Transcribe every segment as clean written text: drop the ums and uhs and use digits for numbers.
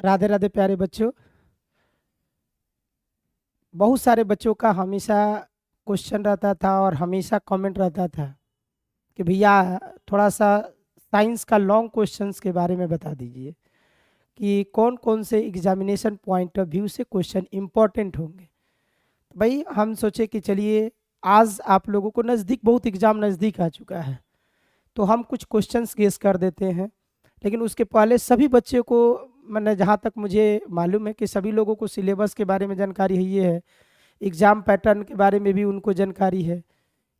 राधे राधे प्यारे बच्चों। बहुत सारे बच्चों का हमेशा क्वेश्चन रहता था और हमेशा कमेंट रहता था कि भैया थोड़ा सा साइंस का लॉन्ग क्वेश्चंस के बारे में बता दीजिए कि कौन कौन से एग्जामिनेशन पॉइंट ऑफ व्यू से क्वेश्चन इम्पोर्टेंट होंगे। भाई हम सोचे कि चलिए आज आप लोगों को नज़दीक बहुत एग्ज़ाम नज़दीक आ चुका है तो हम कुछ क्वेश्चंस गेस कर देते हैं। लेकिन उसके पहले सभी बच्चों को मैंने जहाँ तक मुझे मालूम है कि सभी लोगों को सिलेबस के बारे में जानकारी है, ये है एग्ज़ाम पैटर्न के बारे में भी उनको जानकारी है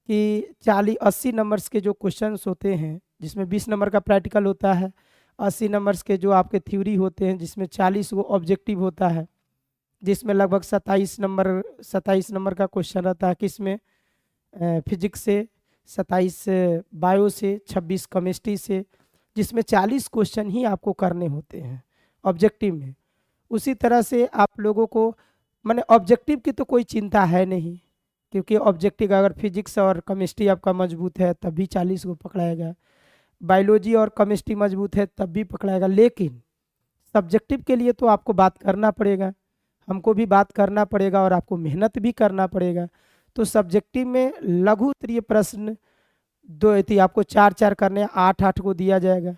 कि 40-80 नंबर्स के जो क्वेश्चंस होते हैं जिसमें 20 नंबर का प्रैक्टिकल होता है, 80 नंबर्स के जो आपके थ्योरी होते हैं जिसमें 40 वो ऑब्जेक्टिव होता है, जिसमें लगभग 27 नंबर का क्वेश्चन रहता है किसमें फिजिक्स से, 27 बायो से, 26 केमिस्ट्री से, जिसमें 40 क्वेश्चन ही आपको करने होते हैं ऑब्जेक्टिव में। उसी तरह से आप लोगों को माने ऑब्जेक्टिव की तो कोई चिंता है नहीं, क्योंकि ऑब्जेक्टिव अगर फिजिक्स और केमिस्ट्री आपका मजबूत है तब भी 40 को पकड़ाएगा, बायोलॉजी और केमिस्ट्री मजबूत है तब भी पकड़ाएगा। लेकिन सब्जेक्टिव के लिए तो आपको बात करना पड़ेगा, हमको भी बात करना पड़ेगा और आपको मेहनत भी करना पड़ेगा। तो सब्जेक्टिव में लघु उत्तरीय प्रश्न दो थी, आपको 4-4 करने, 8-8 को दिया जाएगा।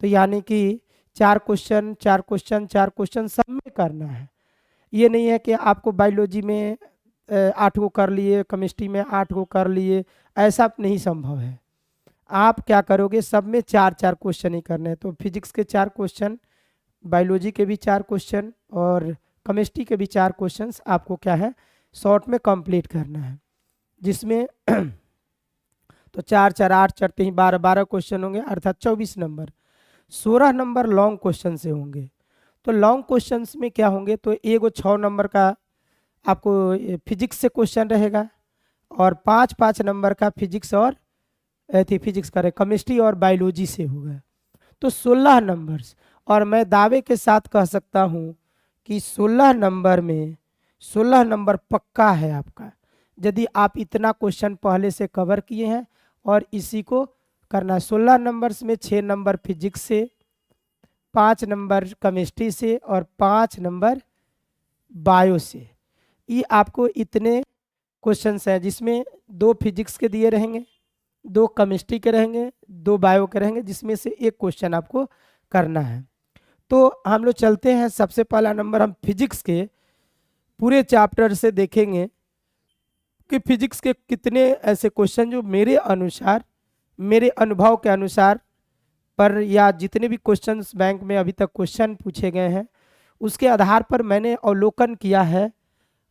तो यानी कि 4 क्वेश्चन सब में करना है। ये नहीं है कि आपको बायोलॉजी में 8 को कर लिए, केमिस्ट्री में 8 को कर लिए, ऐसा नहीं संभव है। आप क्या करोगे, सब में 4-4 क्वेश्चन ही करने हैं। तो फिजिक्स के 4 क्वेश्चन, बायोलॉजी के भी 4 क्वेश्चन और केमिस्ट्री के भी 4 क्वेश्चंस आपको क्या है शॉर्ट में कंप्लीट करना है, जिसमें तो 4-4-8 चढ़ते ही 12-12 क्वेश्चन होंगे, अर्थात 24 नंबर। 16 नंबर लॉन्ग क्वेश्चन से होंगे। तो लॉन्ग क्वेश्चंस में क्या होंगे, तो एगो 6 नंबर का आपको फिजिक्स से क्वेश्चन रहेगा और 5-5 नंबर का फिजिक्स और फिजिक्स करे केमिस्ट्री और बायोलॉजी से होगा। तो 16 नंबर्स, और मैं दावे के साथ कह सकता हूँ कि 16 नंबर में 16 नंबर पक्का है आपका, यदि आप इतना क्वेश्चन पहले से कवर किए हैं और इसी को करना। 16 नंबर्स में 6 नंबर फिजिक्स से, 5 नंबर केमिस्ट्री से और 5 नंबर बायो से। ये आपको इतने क्वेश्चंस हैं, जिसमें 2 फिजिक्स के दिए रहेंगे, 2 केमिस्ट्री के रहेंगे, 2 बायो के रहेंगे, जिसमें से एक क्वेश्चन आपको करना है। तो हम लोग चलते हैं। सबसे पहला नंबर हम फिजिक्स के पूरे चैप्टर से देखेंगे कि फिजिक्स के कितने ऐसे क्वेश्चन जो मेरे अनुसार, मेरे अनुभव के अनुसार पर, या जितने भी क्वेश्चंस बैंक में अभी तक क्वेश्चन पूछे गए हैं उसके आधार पर मैंने अवलोकन किया है,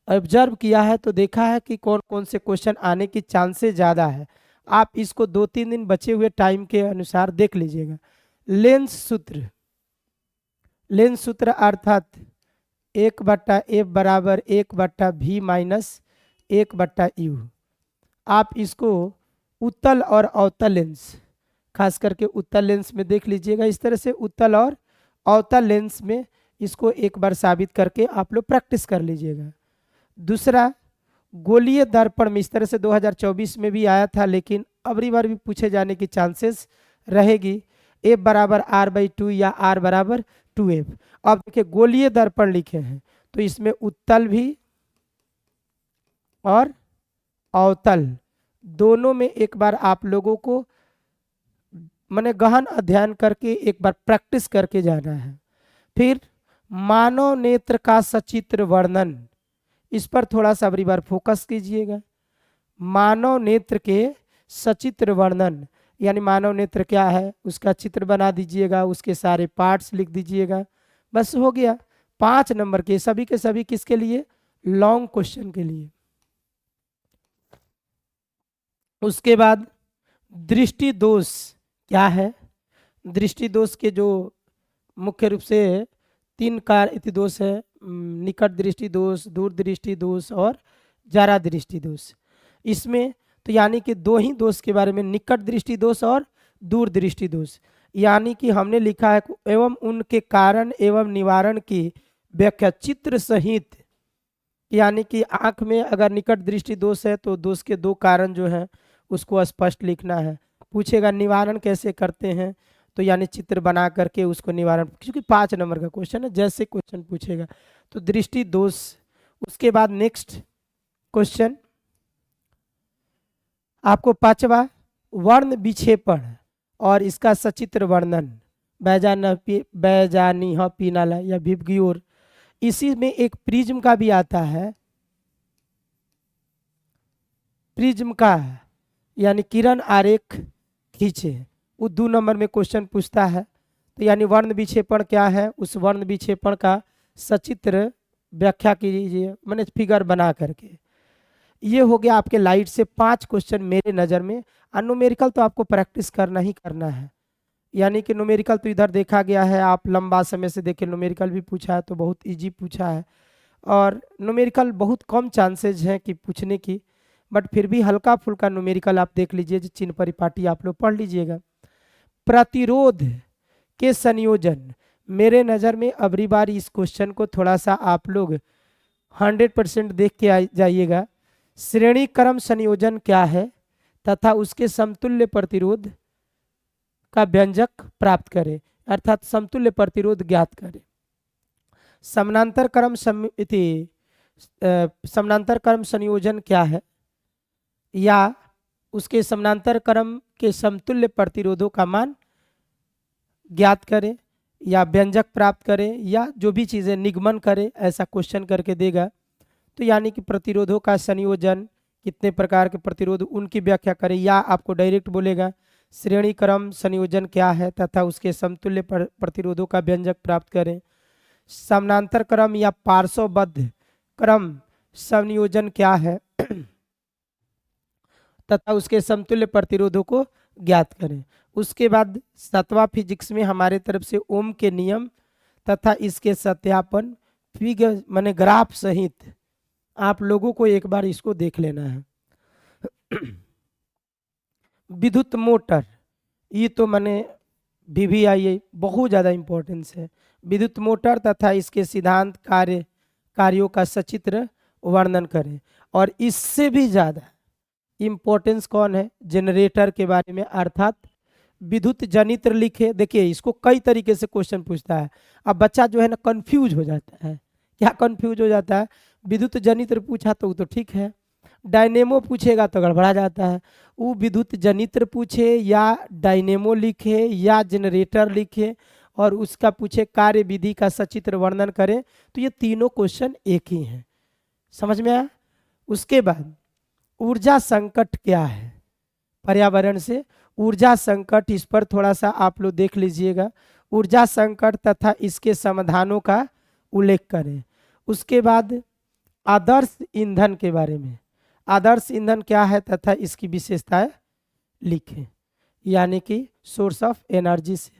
ऑब्जर्व किया है, तो देखा है कि कौन कौन से क्वेश्चन आने की चांसेस ज़्यादा है। आप इसको 2-3 दिन बचे हुए टाइम के अनुसार देख लीजिएगा। लेंस सूत्र, लेंस सूत्र अर्थात 1/F बराबर 1/V माइनस 1/U। आप इसको उत्तल और अवतल लेंस, खास करके उत्तल लेंस में देख लीजिएगा। इस तरह से उत्तल और अवतल लेंस में इसको एक बार साबित करके आप लोग प्रैक्टिस कर लीजिएगा। दूसरा, गोलीय दर्पण में इस तरह से 2024 में भी आया था, लेकिन अबरी बार भी पूछे जाने की चांसेस रहेगी। F बराबर R/2 या R बराबर 2F। अब देखिए गोलीय दर्पण लिखे हैं तो इसमें उत्तल भी और अवतल दोनों में एक बार आप लोगों को माने गहन अध्ययन करके एक बार प्रैक्टिस करके जाना है। फिर मानव नेत्र का सचित्र वर्णन, इस पर थोड़ा सा अगली बार फोकस कीजिएगा। मानव नेत्र के सचित्र वर्णन, यानी मानव नेत्र क्या है उसका चित्र बना दीजिएगा, उसके सारे पार्ट्स लिख दीजिएगा, बस हो गया। 5 नंबर के सभी के सभी किसके लिए, लॉन्ग क्वेश्चन के लिए। उसके बाद दृष्टि दोष क्या है, दृष्टि दोष के जो मुख्य रूप से 3 कार्य दोष है, निकट दृष्टि दोष, दूर दृष्टि दोष और जरा दृष्टि दोष। इसमें तो यानी कि 2 ही दोष के बारे में, निकट दृष्टि दोष और दूर दृष्टि दोष, यानी कि हमने लिखा है एवं उनके कारण एवं निवारण की व्याख्या चित्र सहित। यानी कि आंख में अगर निकट दृष्टि दोष है तो दोष के 2 कारण जो हैं उसको स्पष्ट लिखना है। पूछेगा निवारण कैसे करते हैं, तो यानी चित्र बना करके उसको निवारण, क्योंकि 5 नंबर का क्वेश्चन है, जैसे क्वेश्चन पूछेगा तो दृष्टि दोष। उसके बाद नेक्स्ट क्वेश्चन आपको 5वां, वर्ण विक्षेपण और इसका सचित्र वर्णन, बैजानी पीनाला या विबग्योर। इसी में एक प्रिज्म का भी आता है, प्रिज्म का यानी किरण आरेख खींचे, वो 2 नंबर में क्वेश्चन पूछता है। तो यानी वर्ण विक्षेपण क्या है, उस वर्ण विक्षेपण का सचित्र व्याख्या कीजिए, मैंने फिगर बना करके। ये हो गया आपके लाइट से 5 क्वेश्चन मेरे नज़र में। और न्यूमेरिकल तो आपको प्रैक्टिस करना ही करना है, यानी कि न्यूमेरिकल तो इधर देखा गया है, आप लंबा समय से देखें, न्यूमेरिकल भी पूछा है तो बहुत इजी पूछा है, और न्यूमेरिकल बहुत कम चांसेज हैं कि पूछने की, बट फिर भी हल्का फुल्का न्यूमेरिकल आप देख लीजिए, जो चिन्ह परिपाटी आप लोग पढ़ लीजिएगा। प्रतिरोध के संयोजन, मेरे नज़र में अबरी बार इस क्वेश्चन को थोड़ा सा आप लोग 100% देख के जाइएगा। श्रेणी क्रम संयोजन क्या है तथा उसके समतुल्य प्रतिरोध का व्यंजक प्राप्त करें, अर्थात समतुल्य प्रतिरोध ज्ञात करें। समानांतर क्रम संयोजन क्या है, या उसके समानांतर क्रम के समतुल्य प्रतिरोधों का मान ज्ञात करें, या व्यंजक प्राप्त करें, या जो भी चीज़ें निगमन करें, ऐसा क्वेश्चन करके देगा। तो यानी कि प्रतिरोधों का संयोजन, कितने प्रकार के प्रतिरोध, उनकी व्याख्या करें, या आपको डायरेक्ट बोलेगा श्रेणी क्रम संयोजन क्या है तथा उसके समतुल्य प्रतिरोधों का व्यंजक प्राप्त करें। समानांतर क्रम या पार्श्वबद्ध क्रम संयोजन क्या है तथा उसके समतुल्य प्रतिरोधों को ज्ञात करें। उसके बाद 7वां फिजिक्स में हमारे तरफ से ओम के नियम तथा इसके सत्यापन, फिगर माने ग्राफ सहित आप लोगों को एक बार इसको देख लेना है। विद्युत मोटर, ये तो मैंने VVIA बहुत ज़्यादा इम्पोर्टेंस है। विद्युत मोटर तथा इसके सिद्धांत कार्यों का सचित्र वर्णन करें। और इससे भी ज़्यादा इम्पोर्टेंस कौन है, जनरेटर के बारे में, अर्थात विद्युत जनित्र लिखे। देखिए इसको कई तरीके से क्वेश्चन पूछता है, अब बच्चा जो है ना कंफ्यूज हो जाता है। क्या कंफ्यूज हो जाता है, विद्युत जनित्र पूछा तो वो तो ठीक है, डायनेमो पूछेगा तो गड़बड़ा जाता है। वो विद्युत जनित्र पूछे या डायनेमो लिखे या जनरेटर लिखे और उसका पूछे कार्य विधि का सचित्र वर्णन करें, तो ये तीनों क्वेश्चन एक ही हैं। समझ में आया। उसके बाद ऊर्जा संकट क्या है, पर्यावरण से ऊर्जा संकट, इस पर थोड़ा सा आप लोग देख लीजिएगा। ऊर्जा संकट तथा इसके समाधानों का उल्लेख करें। उसके बाद आदर्श ईंधन के बारे में, आदर्श ईंधन क्या है तथा इसकी विशेषताएं लिखें, यानी कि सोर्स ऑफ एनर्जी से।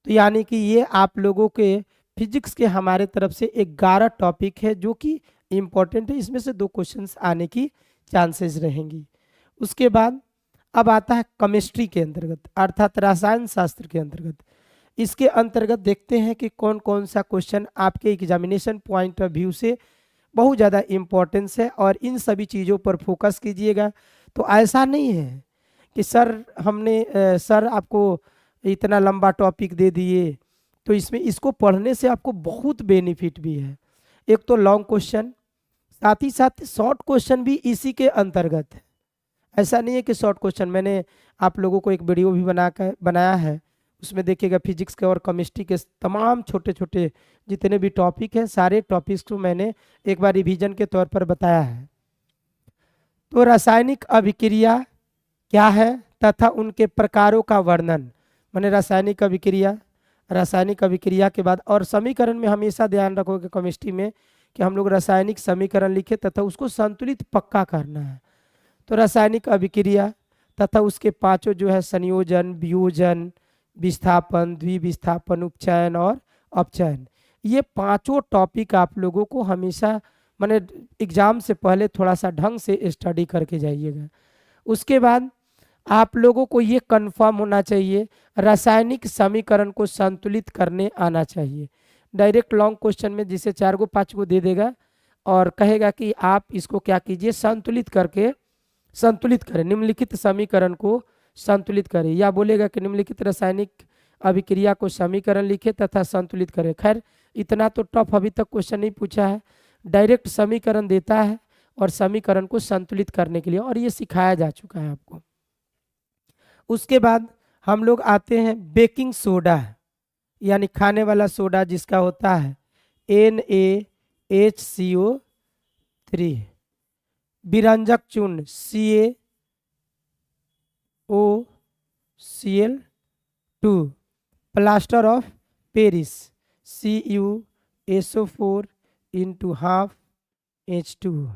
तो यानी कि ये आप लोगों के फिजिक्स के हमारे तरफ से 11 टॉपिक है जो कि इम्पोर्टेंट है, इसमें से 2 क्वेश्चंस आने की चांसेस रहेंगी। उसके बाद अब आता है केमिस्ट्री के अंतर्गत, अर्थात रसायन शास्त्र के अंतर्गत। इसके अंतर्गत देखते हैं कि कौन कौन सा क्वेश्चन आपके एग्जामिनेशन पॉइंट ऑफ व्यू से बहुत ज़्यादा इम्पोर्टेंस है, और इन सभी चीज़ों पर फोकस कीजिएगा। तो ऐसा नहीं है कि सर आपको इतना लंबा टॉपिक दे दिए, तो इसमें इसको पढ़ने से आपको बहुत बेनिफिट भी है। एक तो लॉन्ग क्वेश्चन, साथ ही साथ शॉर्ट क्वेश्चन भी इसी के अंतर्गत है। ऐसा नहीं है कि शॉर्ट क्वेश्चन, मैंने आप लोगों को एक वीडियो भी बनाया है, उसमें देखिएगा फिजिक्स के और केमिस्ट्री के तमाम छोटे छोटे जितने भी टॉपिक हैं, सारे टॉपिक्स को मैंने एक बार रिवीजन के तौर पर बताया है। तो रासायनिक अभिक्रिया क्या है तथा उनके प्रकारों का वर्णन, मैंने रासायनिक अभिक्रिया के बाद, और समीकरण में हमेशा ध्यान रखोगे केमिस्ट्री में कि हम लोग रासायनिक समीकरण लिखे तथा उसको संतुलित पक्का करना है। तो रासायनिक अभिक्रिया तथा उसके 5 जो है संयोजन, वियोजन, विस्थापन, द्विविस्थापन, उपचयन और अपचयन, ये 5 टॉपिक आप लोगों को हमेशा मैंने एग्जाम से पहले थोड़ा सा ढंग से स्टडी करके जाइएगा। उसके बाद आप लोगों को ये कंफर्म होना चाहिए, रासायनिक समीकरण को संतुलित करने आना चाहिए। डायरेक्ट लॉन्ग क्वेश्चन में जिसे 4 को 5 को दे देगा और कहेगा कि आप इसको क्या कीजिए, संतुलित करें, निम्नलिखित समीकरण को संतुलित करें, या बोलेगा कि निम्नलिखित रासायनिक अभिक्रिया को समीकरण लिखे तथा संतुलित करें। खैर इतना तो टफ अभी तक क्वेश्चन नहीं पूछा है, डायरेक्ट समीकरण देता है और समीकरण को संतुलित करने के लिए, और ये सिखाया जा चुका है आपको। उसके बाद हम लोग आते हैं बेकिंग सोडा, यानी खाने वाला सोडा जिसका होता है NaHCO3, विरंजक चूर्ण CaOCl2, plaster of Paris CuSO4 × 12H2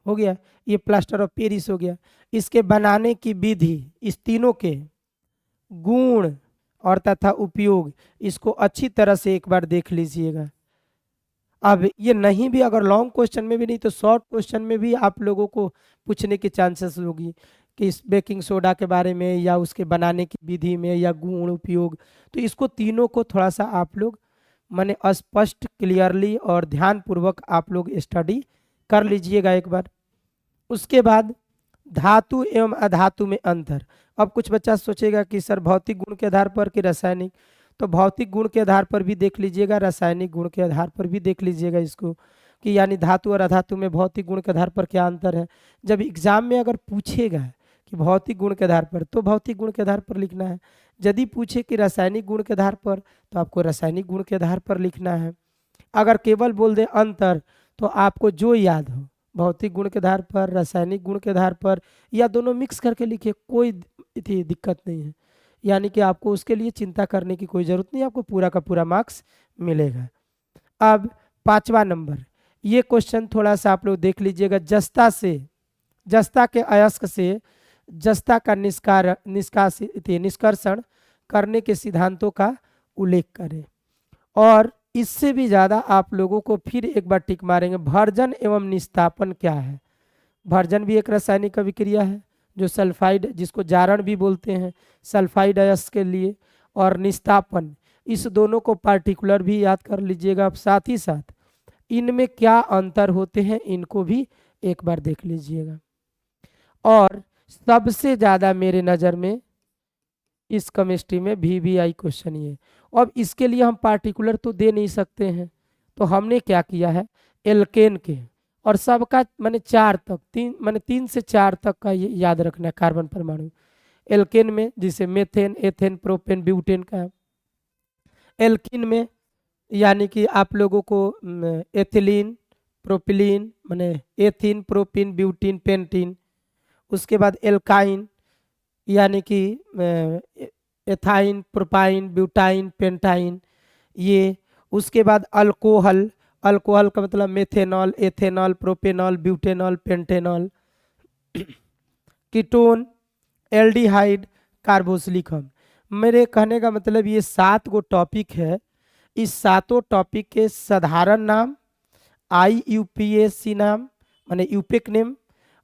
हो गया, ये प्लास्टर ऑफ पेरिस हो गया। इसके बनाने की विधि, इस तीनों के गुण और तथा उपयोग, इसको अच्छी तरह से एक बार देख लीजिएगा। अब ये नहीं भी, अगर लॉन्ग क्वेश्चन में भी नहीं तो शॉर्ट क्वेश्चन में भी आप लोगों को पूछने की चांसेस होगी कि इस बेकिंग सोडा के बारे में या उसके बनाने की विधि में या गुण उपयोग। तो इसको तीनों को थोड़ा सा आप लोग माने स्पष्ट क्लियरली और ध्यानपूर्वक आप लोग स्टडी कर लीजिएगा एक बार। उसके बाद धातु एवं अधातु में अंतर। अब कुछ बच्चा सोचेगा कि सर भौतिक गुण के आधार पर कि रासायनिक, तो भौतिक गुण के आधार पर भी देख लीजिएगा, रासायनिक गुण के आधार पर भी देख लीजिएगा इसको, कि यानी धातु और अधातु में भौतिक गुण के आधार पर क्या अंतर है। जब एग्जाम में अगर पूछेगा कि भौतिक गुण के आधार पर, तो भौतिक गुण के आधार पर लिखना है। यदि पूछे कि रासायनिक गुण के आधार पर, तो आपको रासायनिक गुण के आधार पर लिखना है। अगर केवल बोल दे अंतर, तो आपको जो याद हो, भौतिक गुण के आधार पर, रासायनिक गुण के आधार पर, या दोनों मिक्स करके लिखिए, कोई दिक्कत नहीं है। यानी कि आपको उसके लिए चिंता करने की कोई ज़रूरत नहीं, आपको पूरा का पूरा मार्क्स मिलेगा। अब 5वां नंबर, ये क्वेश्चन थोड़ा सा आप लोग देख लीजिएगा। जस्ता से, जस्ता के अयस्क से जस्ता का निष्कर्षण करने के सिद्धांतों का उल्लेख करें। और इससे भी ज़्यादा आप लोगों को फिर एक बार टिक मारेंगे, भर्जन एवं निस्तापन क्या है। भर्जन भी एक रासायनिक अभिक्रिया है जो सल्फाइड, जिसको जारण भी बोलते हैं, सल्फाइड अयस्क के लिए, और निस्तापन, इस दोनों को पार्टिकुलर भी याद कर लीजिएगा। साथ ही साथ इनमें क्या अंतर होते हैं इनको भी एक बार देख लीजिएगा। और सबसे ज़्यादा मेरे नज़र में इस केमिस्ट्री में VBI क्वेश्चन ये, अब इसके लिए हम पार्टिकुलर तो दे नहीं सकते हैं, तो हमने क्या किया है, एल्केन के, और सबका माने 4 तक, 3 से 4 तक का ये याद रखना है कार्बन परमाणु। एल्केन में जिसे मेथेन, एथेन, प्रोपेन, ब्यूटेन का। एल्कीन में यानी कि आप लोगों को एथिलीन, प्रोपिलीन, माने एथिन, प्रोपिन, ब्यूटीन, पेंटीन। उसके बाद एल्काइन यानी कि एथाइन, प्रोपाइन, ब्यूटाइन, पेंटाइन, ये। उसके बाद अल्कोहल, अल्कोहल का मतलब methanol, ethanol, propanol, butanol, pentanol. Ketone, aldehyde, carboxylic. मेरे कहने का मतलब ये 7 गो टॉपिक है। इस 7 टॉपिक के साधारण नाम, IUPAC नाम माने यूपेक नेम,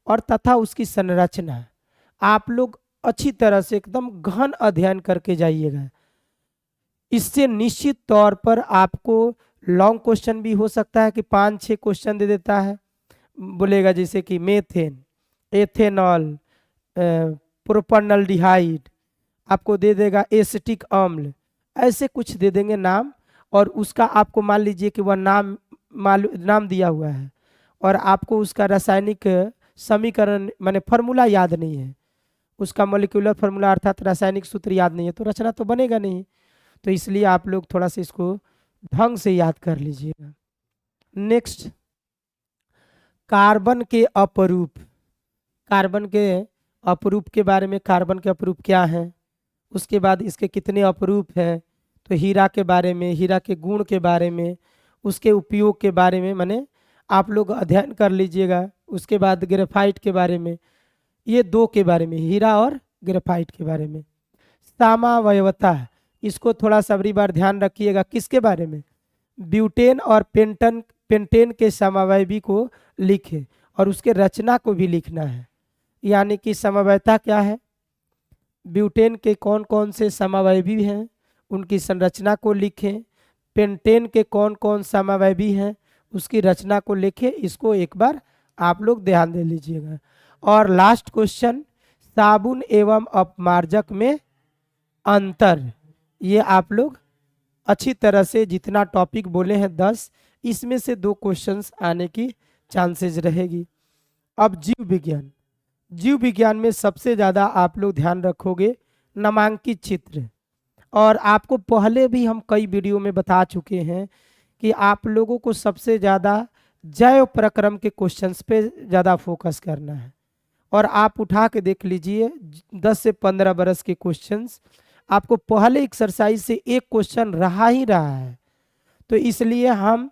और तथा उसकी संरचना आप लोग अच्छी तरह से एकदम गहन अध्ययन करके जाइएगा। इससे निश्चित तौर पर आपको लॉन्ग क्वेश्चन भी हो सकता है कि 5-6 क्वेश्चन दे देता है, बोलेगा जैसे कि मेथेन, एथेनॉल, प्रोपेनॉल्डिहाइड, आपको दे देगा एसिटिक अम्ल, ऐसे कुछ दे देंगे नाम, और उसका आपको मान लीजिए कि वह नाम दिया हुआ है और आपको उसका रासायनिक समीकरण माने फॉर्मूला याद नहीं है, उसका मॉलिक्यूलर फार्मूला अर्थात रासायनिक सूत्र याद नहीं है, तो रचना तो बनेगा नहीं। तो इसलिए आप लोग थोड़ा सा इसको ढंग से याद कर लीजिएगा। नेक्स्ट, कार्बन के अपरूप। कार्बन के अपरूप के बारे में, कार्बन के अपरूप क्या हैं, उसके बाद इसके कितने अपरूप हैं, तो हीरा के बारे में, हीरा के गुण के बारे में, उसके उपयोग के बारे में माने आप लोग अध्ययन कर लीजिएगा। उसके बाद ग्रेफाइट के बारे में, ये 2 के बारे में, हीरा और ग्रेफाइट के बारे में। सामावयवता, इसको थोड़ा सा अगली बार ध्यान रखिएगा, किसके बारे में, ब्यूटेन और पेंटेन के समवायवी को लिखे और उसके रचना को भी लिखना है। यानी कि समवायता क्या है, ब्यूटेन के कौन कौन से समवायवी हैं उनकी संरचना को लिखें, पेंटेन के कौन कौन समवायवी हैं उसकी रचना को लिखें। इसको एक बार आप लोग ध्यान दे लीजिएगा। और लास्ट क्वेश्चन साबुन एवं अपमार्जक में अंतर। ये आप लोग अच्छी तरह से जितना टॉपिक बोले हैं 10, इसमें से 2 क्वेश्चंस आने की चांसेस रहेगी। अब जीव विज्ञान, जीव विज्ञान में सबसे ज़्यादा आप लोग ध्यान रखोगे नामांकित चित्र। और आपको पहले भी हम कई वीडियो में बता चुके हैं कि आप लोगों को सबसे ज़्यादा जैव प्रक्रम के क्वेश्चंस पे ज़्यादा फोकस करना है। और आप उठा के देख लीजिए 10 से 15 बरस के क्वेश्चंस, आपको पहले एक्सरसाइज से एक क्वेश्चन रहा ही रहा है। तो इसलिए हम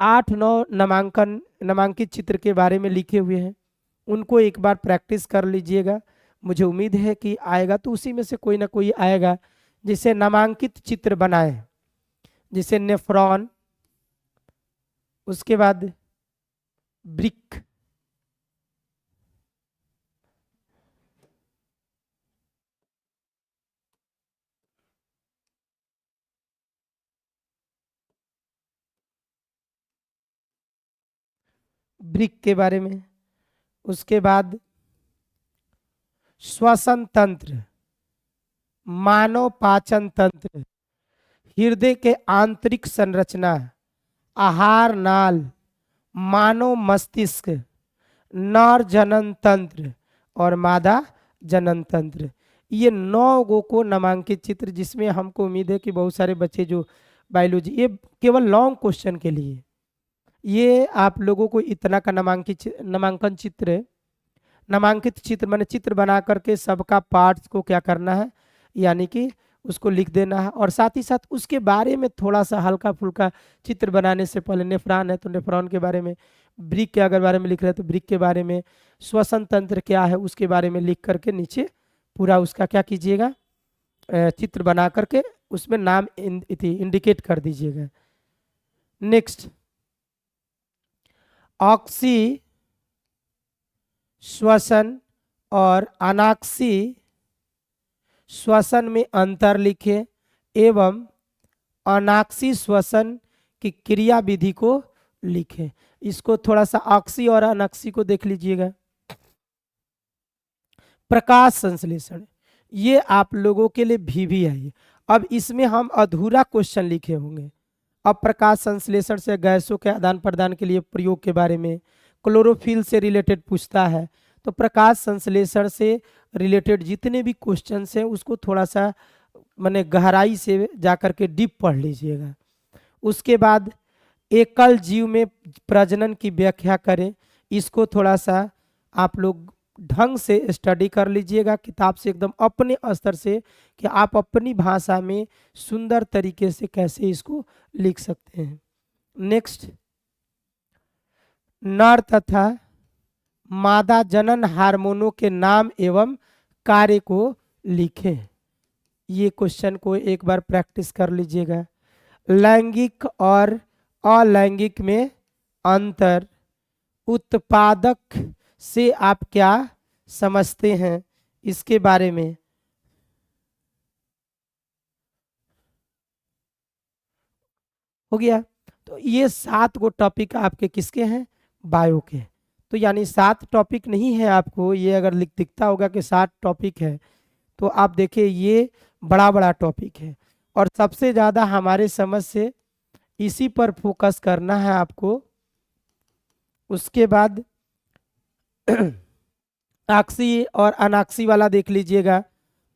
8-9 नामांकित चित्र के बारे में लिखे हुए हैं, उनको एक बार प्रैक्टिस कर लीजिएगा। मुझे उम्मीद है कि आएगा, तो उसी में से कोई ना कोई आएगा जिसे नामांकित चित्र बनाए, जैसे नेफ्रॉन, उसके बाद ब्रिक, ब्रिक के बारे में, उसके बाद श्वसन तंत्र, मानव पाचन तंत्र, हृदय के आंतरिक संरचना, आहार नाल, मानव मस्तिष्क, नर जनन तंत्र और मादा जनन तंत्र। ये 9 गो को नामांकित चित्र, जिसमें हमको उम्मीद है कि बहुत सारे बच्चे जो बायोलॉजी, ये केवल लॉन्ग क्वेश्चन के लिए ये आप लोगों को इतना का नामांकन चित्र, नामांकित चित्र माने चित्र बना करके सबका पार्ट्स को क्या करना है, यानी कि उसको लिख देना है। और साथ ही साथ उसके बारे में थोड़ा सा हल्का फुल्का चित्र बनाने से पहले, नेफ्रॉन है तो नेफ्रॉन के बारे में, ब्रिक के अगर बारे में लिख रहे हैं तो ब्रिक के बारे में, श्वसन तंत्र क्या है उसके बारे में लिख करके नीचे पूरा उसका क्या कीजिएगा, चित्र बना करके उसमें नाम इंडिकेट कर दीजिएगा। नेक्स्ट, ऑक्सी श्वसन और अनाक्सी श्वसन में अंतर लिखें एवं अनाक्सी श्वसन की क्रिया विधि को लिखें। इसको थोड़ा सा ऑक्सी और अनाक्सी को देख लीजिएगा। प्रकाश संश्लेषण, ये आप लोगों के लिए भी है। अब इसमें हम अधूरा क्वेश्चन लिखे होंगे। अब प्रकाश संश्लेषण से गैसों के आदान प्रदान के लिए प्रयोग के बारे में, क्लोरोफिल से रिलेटेड पूछता है, तो प्रकाश संश्लेषण से रिलेटेड जितने भी क्वेश्चंस हैं उसको थोड़ा सा माने गहराई से जाकर के डीप पढ़ लीजिएगा। उसके बाद एकल जीव में प्रजनन की व्याख्या करें, इसको थोड़ा सा आप लोग ढंग से स्टडी कर लीजिएगा किताब से, एकदम अपने स्तर से, कि आप अपनी भाषा में सुंदर तरीके से कैसे इसको लिख सकते हैं। नेक्स्ट, नर तथा मादा जनन हार्मोनों के नाम एवं कार्य को लिखें। ये क्वेश्चन को एक बार प्रैक्टिस कर लीजिएगा। लैंगिक और अलैंगिक में अंतर, उत्पादक से आप क्या समझते हैं, इसके बारे में। हो गया। तो ये 7 गो टॉपिक आपके किसके हैं, बायो के। तो यानी 7 टॉपिक नहीं है आपको, ये अगर दिखता होगा कि 7 टॉपिक है, तो आप देखिए ये बड़ा बड़ा टॉपिक है। और सबसे ज़्यादा हमारे समझ से इसी पर फोकस करना है आपको। उसके बाद आक्सी और अनाक्सी वाला देख लीजिएगा,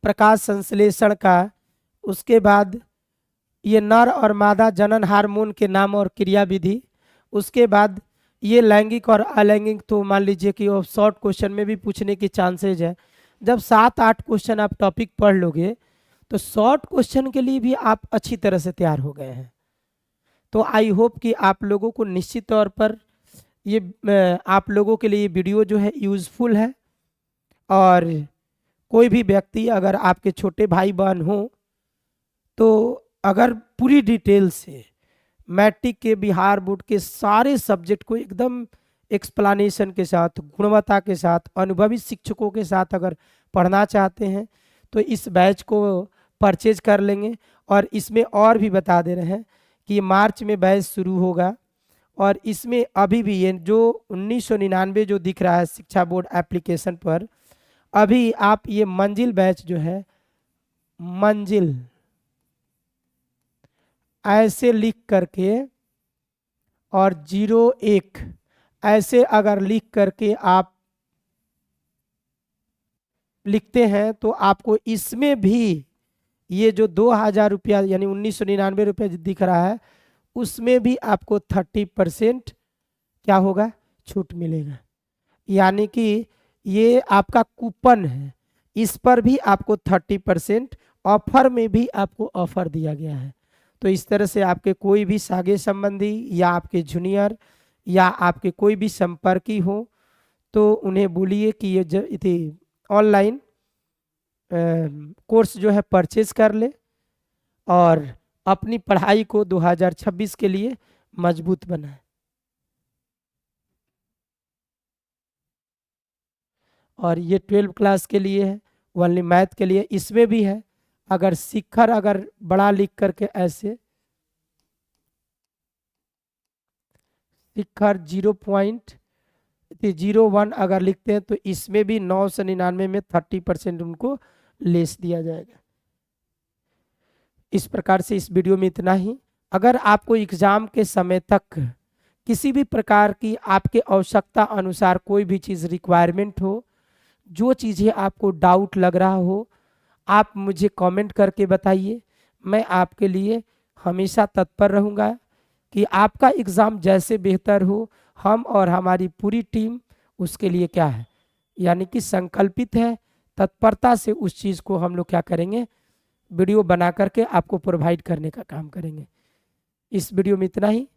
प्रकाश संश्लेषण का। उसके बाद ये नर और मादा जनन हार्मोन के नाम और क्रिया विधि। उसके बाद ये लैंगिक और अलैंगिक, तो मान लीजिए कि वो शॉर्ट क्वेश्चन में भी पूछने की चांसेज है। जब 7-8 क्वेश्चन आप टॉपिक पढ़ लोगे तो शॉर्ट क्वेश्चन के लिए भी आप अच्छी तरह से तैयार हो गए हैं। तो आई होप कि आप लोगों को निश्चित तौर पर ये आप लोगों के लिए ये वीडियो जो है यूज़फुल है। और कोई भी व्यक्ति अगर आपके छोटे भाई बहन हो, तो अगर पूरी डिटेल से मैट्रिक के बिहार बोर्ड के सारे सब्जेक्ट को एकदम एक्सप्लेनेशन के साथ, गुणवत्ता के साथ, अनुभवी शिक्षकों के साथ अगर पढ़ना चाहते हैं तो इस बैच को परचेज कर लेंगे। और इसमें और भी बता दे रहे हैं कि मार्च में बैच शुरू होगा। और इसमें अभी भी ये जो 1999 जो दिख रहा है शिक्षा बोर्ड एप्लीकेशन पर, अभी आप ये मंजिल बैच जो है, मंजिल ऐसे लिख करके और 01 ऐसे अगर लिख करके आप लिखते हैं तो आपको इसमें भी ये जो 2000 रुपया यानी 1999 रुपया दिख रहा है, उसमें भी आपको 30% क्या होगा, छूट मिलेगा। यानी कि ये आपका कूपन है, इस पर भी आपको 30%, ऑफर में भी आपको ऑफर दिया गया है। तो इस तरह से आपके कोई भी सागे संबंधी या आपके जूनियर या आपके कोई भी संपर्की हो तो उन्हें बोलिए कि ये ऑनलाइन कोर्स जो है परचेज कर ले और अपनी पढ़ाई को 2026 के लिए मजबूत बनाए। और ये 12 क्लास के लिए है, ओनली मैथ के लिए इसमें भी है। अगर शिखर अगर बड़ा लिख करके ऐसे शिखर 0.01 अगर लिखते हैं तो इसमें भी 999 में 30% उनको लेस दिया जाएगा। इस प्रकार से इस वीडियो में इतना ही। अगर आपको एग्जाम के समय तक किसी भी प्रकार की आपके आवश्यकता अनुसार कोई भी चीज़ रिक्वायरमेंट हो, जो चीज़ें आपको डाउट लग रहा हो, आप मुझे कमेंट करके बताइए। मैं आपके लिए हमेशा तत्पर रहूँगा कि आपका एग्ज़ाम जैसे बेहतर हो, हम और हमारी पूरी टीम उसके लिए क्या है, यानी कि संकल्पित है, तत्परता से उस चीज़ को हम लोग क्या करेंगे, वीडियो बना करके आपको प्रोवाइड करने का काम करेंगे। इस वीडियो में इतना ही।